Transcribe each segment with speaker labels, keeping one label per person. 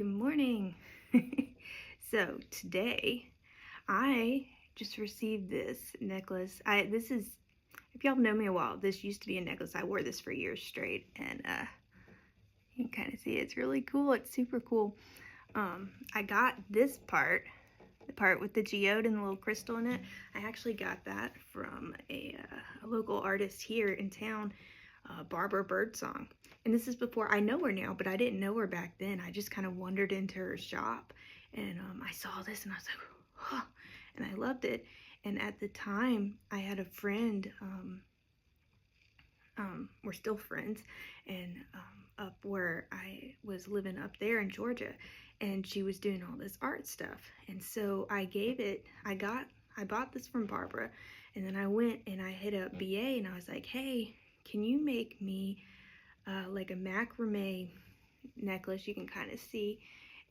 Speaker 1: Good morning. So today I just received this necklace. If y'all know me a while, this used to be a necklace. I wore this for years straight, and you can kind of see it's really cool. It's super cool. I got this part, the part with the geode and the little crystal in it. I actually got that from a local artist here in town, Barbara Birdsong. And this is before I know her now, but I didn't know her back then. I just kind of wandered into her shop, and I saw this and I was like, huh, and I loved it. And at the time, I had a friend, we're still friends, and up where I was living up there in Georgia, and she was doing all this art stuff. And so I bought this from Barbara, and then I went and I hit up BA and I was like, hey, can you make me like a macrame necklace, you can kind of see,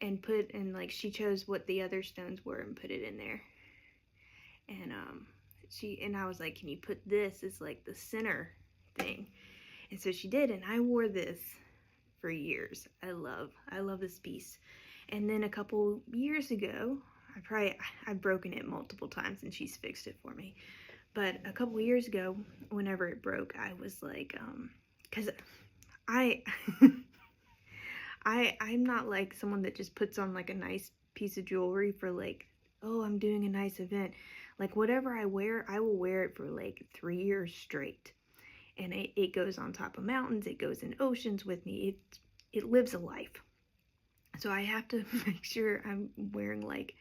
Speaker 1: and put in, like, she chose what the other stones were and put it in there. And I was like, can you put this as like the center thing? And so she did, and I wore this for years. I love this piece. And then a couple years ago, I've broken it multiple times and she's fixed it for me. But a couple years ago, whenever it broke, I was like, because I'm not like someone that just puts on like a nice piece of jewelry for like, oh, I'm doing a nice event. Like whatever I wear, I will wear it for like 3 years straight. And it goes on top of mountains, it goes in oceans with me. It lives a life. So I have to make sure I'm wearing like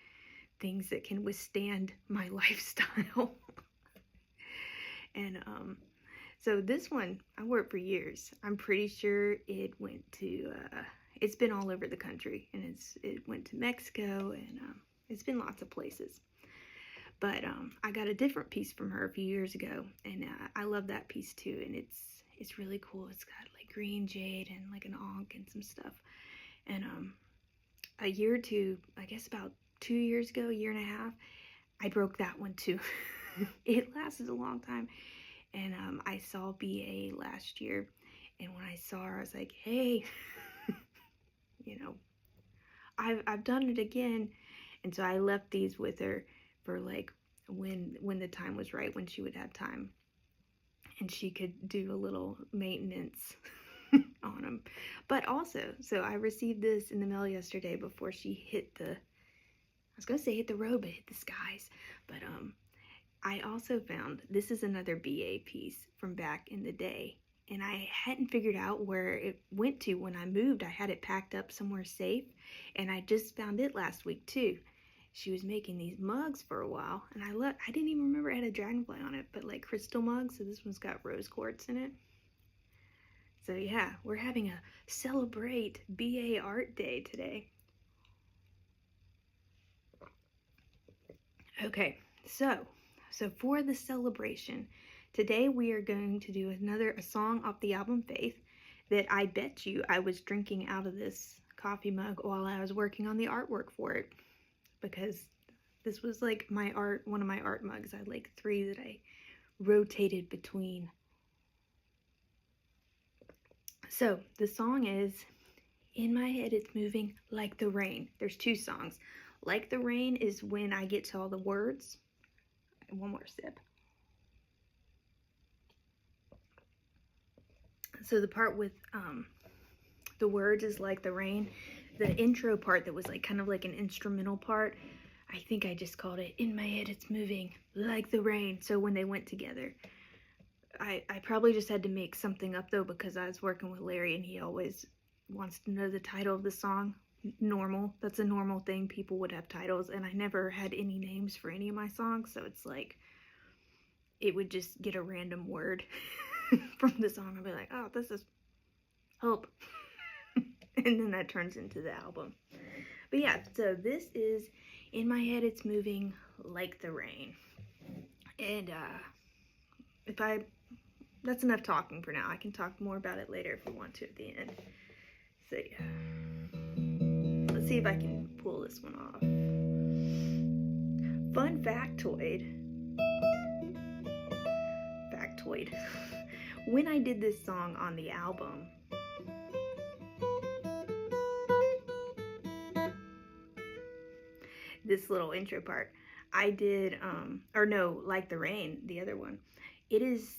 Speaker 1: things that can withstand my lifestyle. And so this one, I wore it for years. I'm pretty sure it went to, it's been all over the country, and it went to Mexico, and it's been lots of places. But I got a different piece from her a few years ago, and I love that piece too, and it's really cool. It's got like green jade and like an ankh and some stuff. And a year or two, I guess about 2 years ago, a year and a half, I broke that one too. It lasted a long time. And I saw BA last year, and when I saw her, I was like, hey, you know, I've done it again. And so I left these with her for like when the time was right, when she would have time, and she could do a little maintenance on them. But also, so I received this in the mail yesterday before she hit the, I was gonna say hit the road, but hit the skies. But I also found, this is another BA piece from back in the day, and I hadn't figured out where it went to when I moved. I had it packed up somewhere safe, and I just found it last week too. She was making these mugs for a while, and I didn't even remember it had a dragonfly on it, but like crystal mugs, so this one's got rose quartz in it. So yeah, we're having a celebrate BA art day today. Okay, so for the celebration, today we are going to do a song off the album Faith that I bet you I was drinking out of this coffee mug while I was working on the artwork for it, because this was like one of my art mugs. I had like 3 that I rotated between. So the song is, in my head it's moving like the rain. There's 2 songs. Like the rain is when I get to all the words. One more sip. So the part with the words is like the rain. The intro part that was like kind of like an instrumental part, I think I just called it, in my head it's moving like the rain. So when they went together, I probably just had to make something up though, because I was working with Larry and he always wants to know the title of the song. Normal, that's a normal thing. People would have titles, and I never had any names for any of my songs, so it's like it would just get a random word from the song. I'd be like, oh, this is hope. And then that turns into the album. But yeah, so this is In My Head It's Moving Like the Rain. And that's enough talking for now. I can talk more about it later if we want to at the end. So yeah, let's see if I can pull this one off. Fun factoid. When I did this song on the album, this little intro part. I did, or no, Like the Rain, the other one. It is,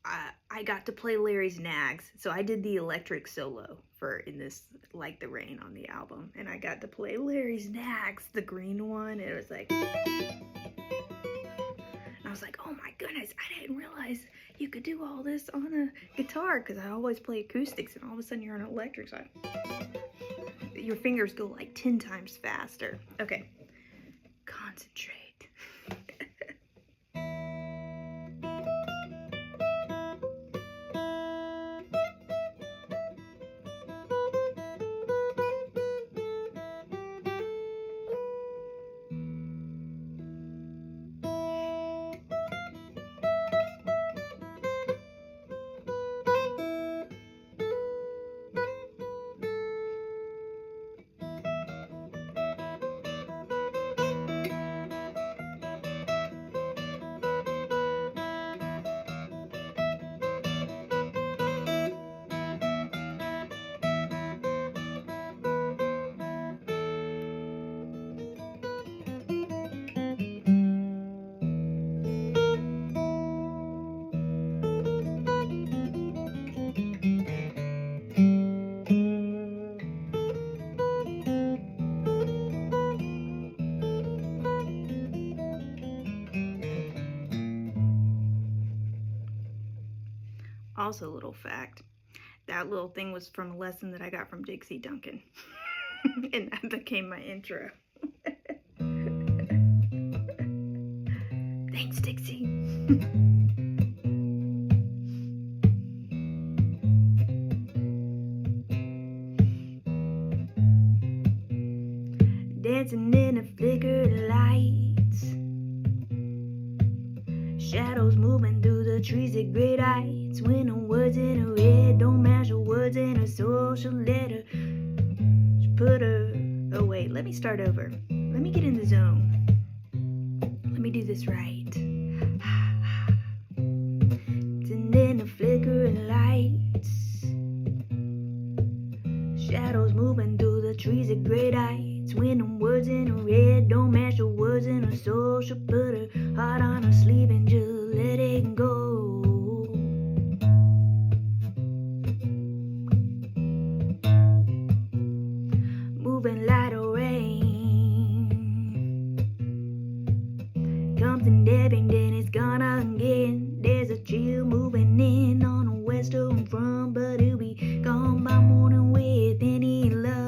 Speaker 1: I got to play Larry's Nags, so I did the electric solo for in this Like the Rain on the album, and I got to play Larry's Nags, the green one. It was like, and I was like, oh my goodness, I didn't realize you could do all this on a guitar, because I always play acoustics, and all of a sudden you're on an electric side. Your fingers go like 10 times faster. Okay, concentrate. Also, a little fact, that little thing was from a lesson that I got from Dixie Duncan. And that became my intro. Thanks, Dixie. Dancing in the flickered lights, shadows moving through the trees at great heights. When the words in her head don't match the words in her social letter, just put her away. Let me start over. Let me get in the zone. Let me do this right. And in the flickering lights, shadows moving through the trees at great heights. When the words in her head don't match the words in her soul, she'll put her heart on her sleeve and just let it go. Moving like a rain, comes and ebbing, then it's gone again. There's a chill moving in on the western front, but it'll be gone by morning with any love.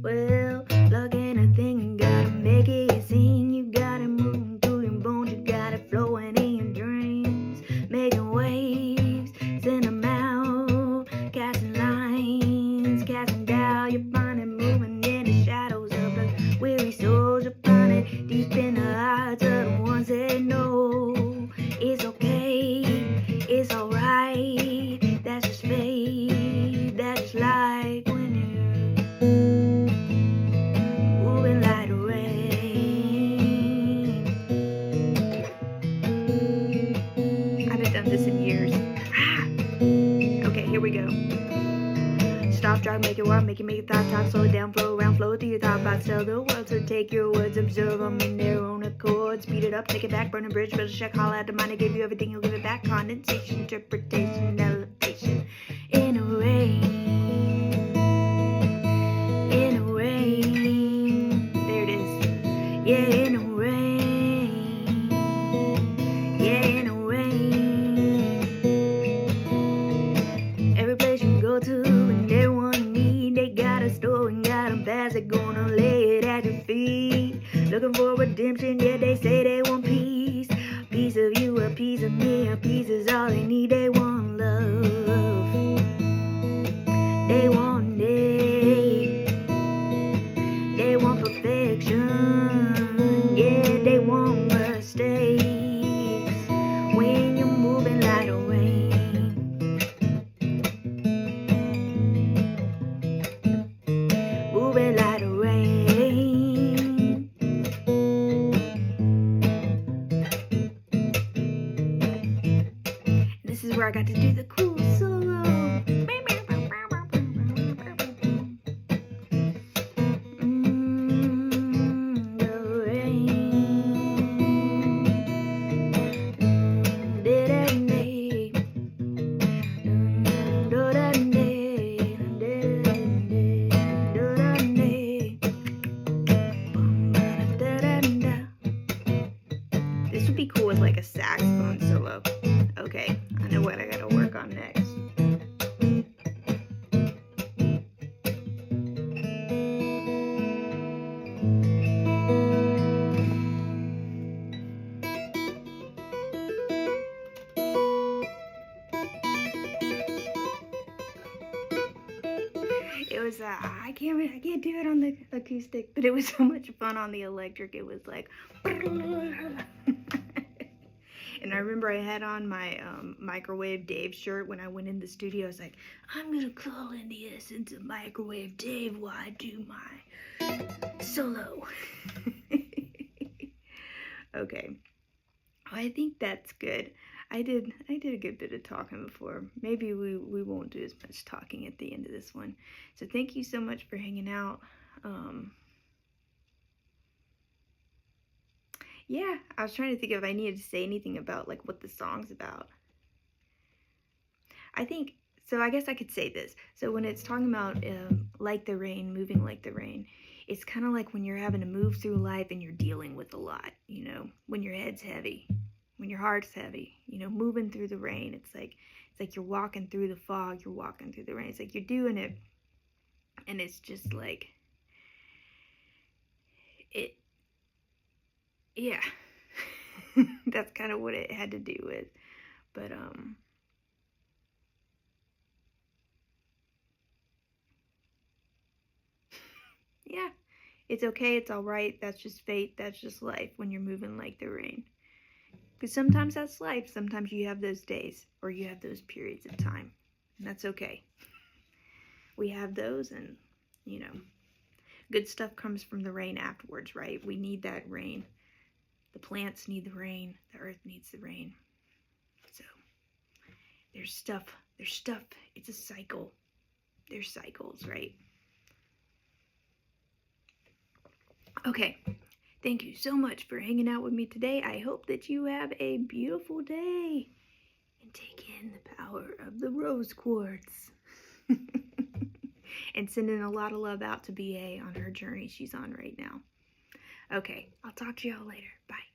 Speaker 1: Well, luck ain't a thing, you gotta make it sing. You gotta move through your bones, you got it flowing in your dreams. Making waves, send them out, casting lines, casting down. You find it moving in the shadows of the weary souls. You find it deep in the hearts of the ones that know it's okay, it's alright. That's just fate, that's just life when you're moving like the rain. I haven't done this in years. Okay, here we go. Stop, drive, make it wild, make it thought, talk, slow it down, flow around, flow through your thought thoughts, tell the world to take your words, observe them in their own accord, speed it up, take it back, burn a bridge, build a check, holla at the mind, I give you everything, you'll give it back, condensation, interpretation, elevation, in a rain, in a rain, there it is, yeah, in a rain, yeah, in a rain, every place you go to and everyone you need, they got a story and got a pass, they're gonna lay it at your feet, looking for redemption, yeah, they say they want peace, piece of you, a piece of me, a piece is all they need, they want love, they want it, they want perfection, yeah, they want mistakes, when you're moving like a rain, moving like a rain, this is where I got to do the cool solo. was I can't do it on the acoustic, but it was so much fun on the electric. It was like, and I remember I had on my Microwave Dave shirt when I went in the studio. I was like, I'm gonna call in the essence of Microwave Dave while I do my solo. Okay, I think that's good. I did a good bit of talking before. Maybe we won't do as much talking at the end of this one. So thank you so much for hanging out. Yeah, I was trying to think if I needed to say anything about like what the song's about. I think so. I guess I could say this. So when it's talking about like the rain, moving like the rain, it's kind of like when you're having to move through life and you're dealing with a lot. You know, when your head's heavy, when your heart's heavy. You know, moving through the rain. It's like you're walking through the fog. You're walking through the rain. It's like you're doing it, and it's just like it. Yeah, that's kind of what it had to do with. But yeah, it's okay, it's all right. That's just fate. That's just life when you're moving like the rain. Because sometimes that's life. Sometimes you have those days or you have those periods of time. And that's okay. We have those, and, you know, good stuff comes from the rain afterwards, right? We need that rain. The plants need the rain. The earth needs the rain. So there's stuff. It's a cycle. There's cycles, right? Okay, thank you so much for hanging out with me today. I hope that you have a beautiful day and take in the power of the rose quartz. And sending a lot of love out to BA on her journey she's on right now. Okay, I'll talk to y'all later. Bye.